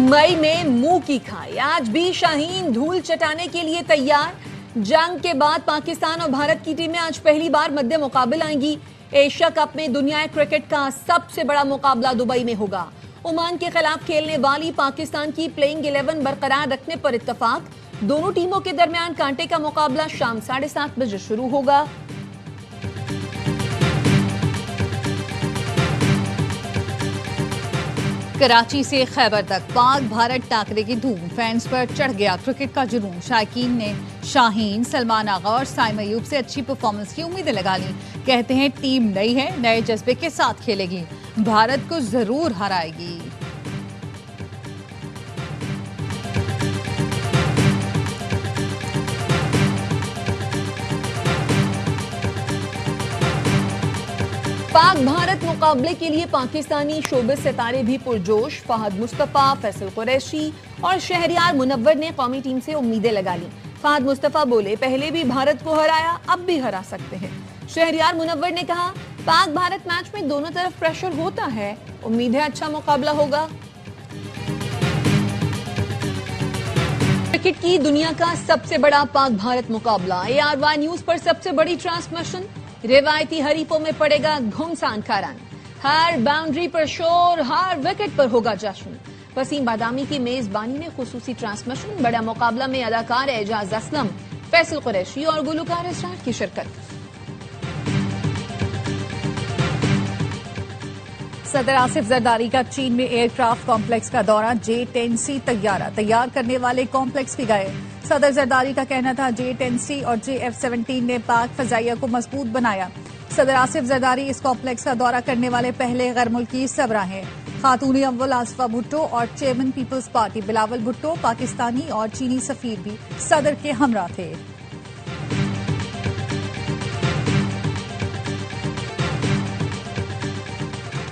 मई में मुंह की खाई, आज भी शाहीन धूल चटाने के लिए तैयार। जंग के बाद पाकिस्तान और भारत की टीमें आज पहली बार मध्य मुकाबले आएंगी। एशिया कप में दुनिया क्रिकेट का सबसे बड़ा मुकाबला दुबई में होगा। ओमान के खिलाफ खेलने वाली पाकिस्तान की प्लेइंग 11 बरकरार रखने पर इत्तेफाक। दोनों टीमों के दरमियान कांटे का मुकाबला शाम 7:30 बजे शुरू होगा। कराची से खैबर तक पाक भारत टाकरे की धूम, फैंस पर चढ़ गया क्रिकेट का जुनून। शायकीन ने शाहीन, सलमान आगा और साइम अयूब से अच्छी परफॉर्मेंस की उम्मीदें लगा ली। कहते हैं टीम नई है, नए जज्बे के साथ खेलेगी, भारत को जरूर हराएगी। पाक भारत मुकाबले के लिए पाकिस्तानी शोबिस सितारे भी पुरजोश। फहद मुस्तफा, फैसल कुरैशी और शहरयार मुनव्वर ने कौमी टीम से उम्मीदें लगा ली। फहद मुस्तफा बोले, पहले भी भारत को हराया, अब भी हरा सकते हैं। शहरयार मुनव्वर ने कहा, पाक भारत मैच में दोनों तरफ प्रेशर होता है, उम्मीद है अच्छा मुकाबला होगा। क्रिकेट की दुनिया का सबसे बड़ा पाक भारत मुकाबला ARY न्यूज पर सबसे बड़ी ट्रांसमिशन। रिवायती हरीफों में पड़ेगा घुमसान का रंग, हर बाउंड्री पर शोर, हर विकेट पर होगा जश्न। वसीम बादामी की मेजबानी में खुसूसी ट्रांसमिशन। बड़ा मुकाबला में अदाकार एजाज असलम, फैसल कुरैशी और गुलकार इसरार की शिरकत। सदर आसिफ जरदारी का चीन में एयरक्राफ्ट कॉम्प्लेक्स का दौरा। J-10C तैयारा तैयार करने वाले कॉम्प्लेक्स भी गए। सदर जरदारी का कहना था J-10C और JF-17 ने पाक फजाइया को मजबूत बनाया। सदर आसिफ जरदारी इस कॉम्प्लेक्स का दौरा करने वाले पहले गैर मुल्की सबरा हैं। खातून अव्वल आसफा भुट्टो और chairman peoples party Bilawal Bhutto, Pakistani और चीनी सफीर भी सदर के हमरा थे।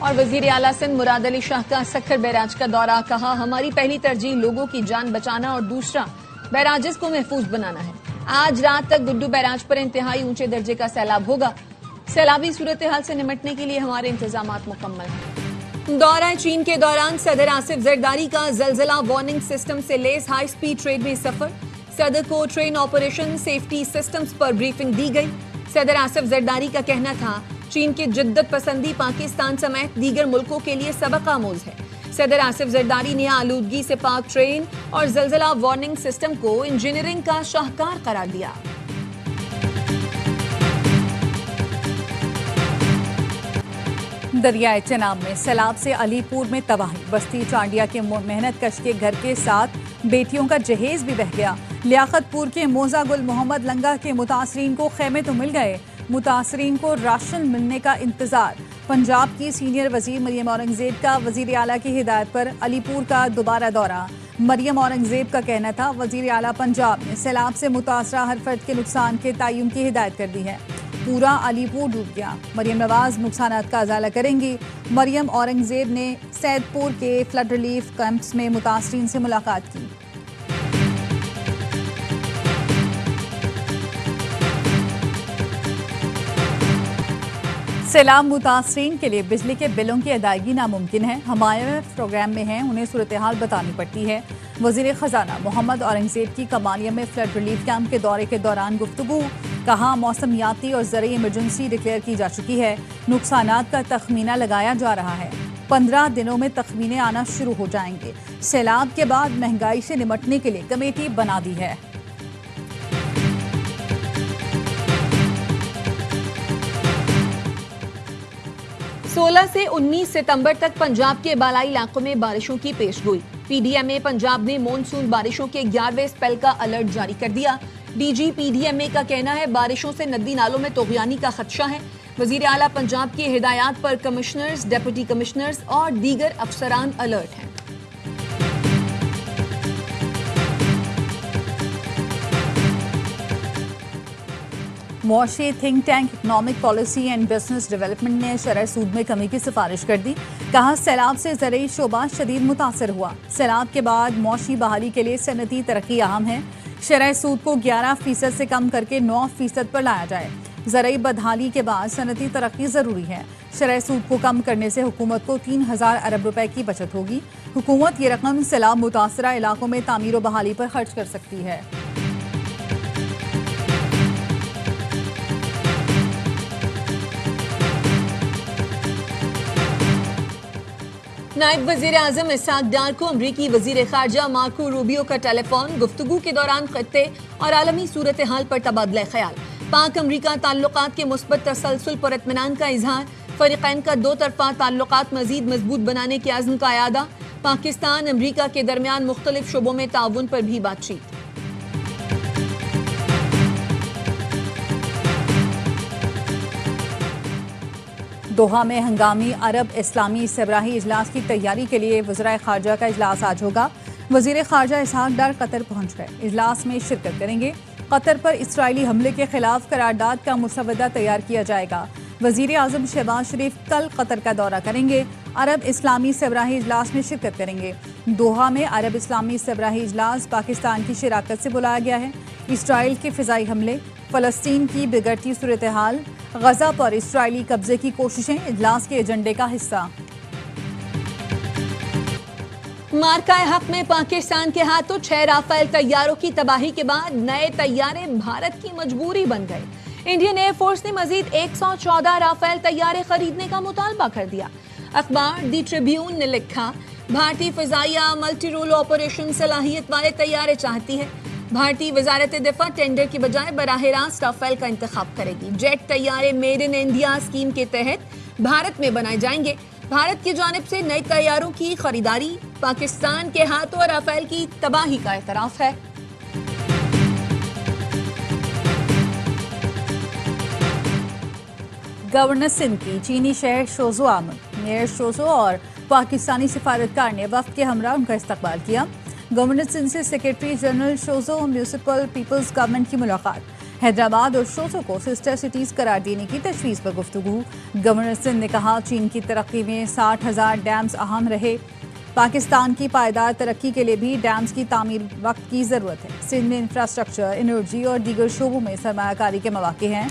और वजीर आला सिंध मुराद अली शाह का सक्खर बैराज का दौरा। कहा, हमारी पहली तरजीह लोगों की जान बचाना और दूसरा बैराजेस को महफूज बनाना है। आज रात तक गुड्डू बैराज पर इंतहाई ऊंचे दर्जे का सैलाब होगा। सैलाबी सूरत हाल से निपटने के लिए हमारे इंतजाम मुकम्मल हैं। दौरा चीन के दौरान सदर आसिफ जरदारी का जलजला वार्निंग सिस्टम से लेस हाई स्पीड ट्रेन में सफर। सदर को ट्रेन ऑपरेशन सेफ्टी सिस्टम्स पर ब्रीफिंग दी गई। सदर आसिफ जरदारी का कहना था, चीन की जिद्दत पसंदी पाकिस्तान समेत दीगर मुल्कों के लिए सबक आमूज है। सदर आसिफ जरदारी ने आलूदगी से पाक ट्रेन और जलजला वार्निंग सिस्टम को इंजीनियरिंग का शाहकार करार दिया। दरियाए चनाब में सैलाब से अलीपुर में तबाही। बस्ती चांडिया के मेहनत कश के घर के साथ बेटियों का जहेज भी बह गया। लियाकतपुर के मोजा गुल मोहम्मद लंगा के मुतासरीन को खेमे तो मिल गए, मुतासरीन को राशन मिलने का इंतजार। पंजाब की सीनियर वजीर मरियम औरंगजेब का वजीर आला की हिदायत पर अलीपुर का दोबारा दौरा। मरियम औरंगजेब का कहना था, वजीर आला पंजाब ने सैलाब से मुतासरा हर फर्द के नुकसान के तयन की हिदायत कर दी है। पूरा अलीपुर डूब गया, मरियम नवाज नुकसानात का अजाला करेंगी। मरियम औरंगजेब ने सैदपुर के फ्लड रिलीफ कैंप्स में मुतासरीन से मुलाकात की। सैलाब मुतासरीन के लिए बिजली के बिलों की अदायगी नामुमकिन है। हम IMF प्रोग्राम में हैं, उन्हें सूरत हाल बतानी पड़ती है। वजीर खजाना मोहम्मद औरंगजेब की कमालिया में फ्लड रिलीफ कैंप के दौरे के दौरान गुफ्तगू। कहा, मौसमियाती और ज़रूरी इमरजेंसी डिक्लेयर की जा चुकी है, नुकसानात का तखमीना लगाया जा रहा है। 15 दिनों में तखमीने आना शुरू हो जाएंगे। सैलाब के बाद महंगाई से निपटने के लिए कमेटी बना दी है। 16 से 19 सितंबर तक पंजाब के बालाई इलाकों में बारिशों की पेशगोई। PDMA पंजाब ने मॉनसून बारिशों के 11वें स्पेल का अलर्ट जारी कर दिया। DG PDMA का कहना है, बारिशों से नदी नालों में तोगयानी का खदशा है। वजीर आला पंजाब की हिदायत पर कमिश्नर्स, डिप्टी कमिश्नर्स और दीगर अफसरान अलर्ट हैं। मुआशी think tank economic policy and business development ने शरह सूद में कमी की सिफारिश कर दी। कहा, सैलाब से ज़रूरी शोबा शदीद मुतासर हुआ। सैलाब के बाद मुआशी बहाली के लिए सनती तरक्की अहम है। शरह सूद को 11% से कम करके 9% पर लाया जाए। ज़रूरी बदहाली के बाद सनती तरक्की ज़रूरी है। शरह सूद को कम करने से हुकूमत को 3000 अरब रुपए की बचत होगी। हुकूमत ये रकम सैलाब मुतासरा इलाकों में तामीर व बहाली पर खर्च कर सकती है। नायब वजीर आजम इसाक डार को अमरीकी वजीर खारजा मार्को रूबियो का टेलीफोन, गुफ्तगू के दौरान खत्ते और आलमी सूरत हाल पर तबादला ख्याल। पाक अमरीका ताल्लुकात के मुस्बत तसलसल पर इत्मीनान का इजहार। फरीकैन का दो तरफा ताल्लुकात मजीद मजबूत बनाने के अज़्म का यादा। पाकिस्तान अमरीका के दरमियान मुख्तलिफ शोबों में ताउन पर भी बातचीत। दोहा में हंगामी अरब इस्लामी सरबराही इजलास की तैयारी के लिए वज़राए खारजा का इजलास आज होगा। वजीर खारजा इसहाक डार कतर पहुंच गए, इजलास में शिरकत करेंगे। कतर पर इसराइली हमले के खिलाफ करारदाद का मुसवदा तैयार किया जाएगा। वजीर आजम शहबाज शरीफ कल कतर का दौरा करेंगे। अरब इस्लामी सरबराही इजलास में शिरकत करेंगे। दोहा में अरब इस्लामी सरबराही इजलास पाकिस्तान की शिराकत से बुलाया गया है। इसराइल के फिजाई हमले, फलस्तीन की बिगड़ती सूरत हाल, गजा पर इसराइली कब्जे की कोशिशें इजलास के एजेंडे का हिस्सा। मार्का हक में पाकिस्तान के हाथों 6 राफेल तैयारों की तबाही के बाद नए तैयारे भारत की मजबूरी बन गए। इंडियन एयरफोर्स ने मजीद 114 राफेल तैयारे खरीदने का मुतालबा कर दिया। अखबार दी ट्रिब्यून ने लिखा, भारतीय फिजाइया मल्टी रोल ऑपरेशन सलाहियत वाले तैयारे चाहती है। भारतीय वजारत दिफा टेंडर की बजाय बराह रास्त राफेल का इंतखाब करेगी। जेट तैयारे मेड इन इंडिया स्कीम के तहत भारत में बनाए जाएंगे। भारत की जानिब से नए तैयारों की खरीदारी पाकिस्तान के हाथों राफेल की तबाही का एतराफ है। गवर्नर सिंध की चीनी शहर शोजो आमद। मेयर शोजो और पाकिस्तानी सिफारतकार ने वफ्द के हमरा उनका इस्तकबाल किया। गवर्नर सिंध से सेक्रेटरी जनरल शोजो म्यूनिसिपल पीपल्स गवर्नमेंट की मुलाकात। हैदराबाद और शोजो को सिस्टर सिटीज करार देने की तजवीज़ पर गुफ्तगू। गवर्नर सिंध ने कहा, चीन की तरक्की में 60,000 डैम्स अहम रहे। पाकिस्तान की पायदार तरक्की के लिए भी डैम्स की तामीर वक्त की ज़रूरत है। सिंध में इंफ्रास्ट्रक्चर, एनर्जी और दीगर शोबों में सरमायाकारी के मौके हैं।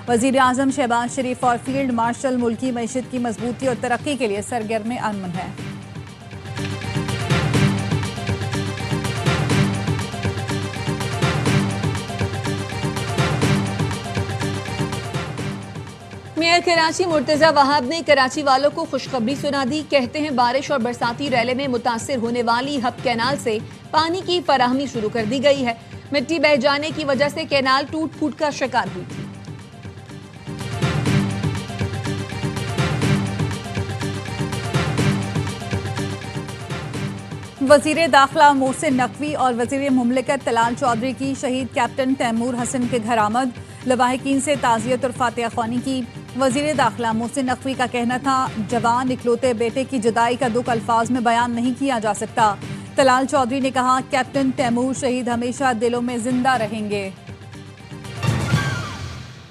वज़ीर आज़म शहबाज शरीफ और फील्ड मार्शल मुल्की मईशत की मजबूती और तरक्की के लिए सरगर्म अमन है। मेयर कराची मुर्तजा वहाब ने कराची वालों को खुशखबरी सुना दी। कहते हैं, बारिश और बरसाती रैले में मुतासिर होने वाली हब कैनाल से पानी की फराहमी शुरू कर दी गई है। मिट्टी बह जाने की वजह से कैनाल टूट फूट का शिकार हुई थी। वजीर दाखिला मोहसिन नकवी और वजीर मुमलिकत तलाल चौधरी की शहीद कैप्टन तैमूर हसन के घर आमद। लवाहिकीन से ताज़ियत और फातिहा ख्वानी की। वजीर दाखिला मोहसिन नकवी का कहना था, जवान इकलौते बेटे की जुदाई का दुख अल्फाज में बयान नहीं किया जा सकता। तलाल चौधरी ने कहा, कैप्टन तैमूर शहीद हमेशा दिलों में जिंदा रहेंगे।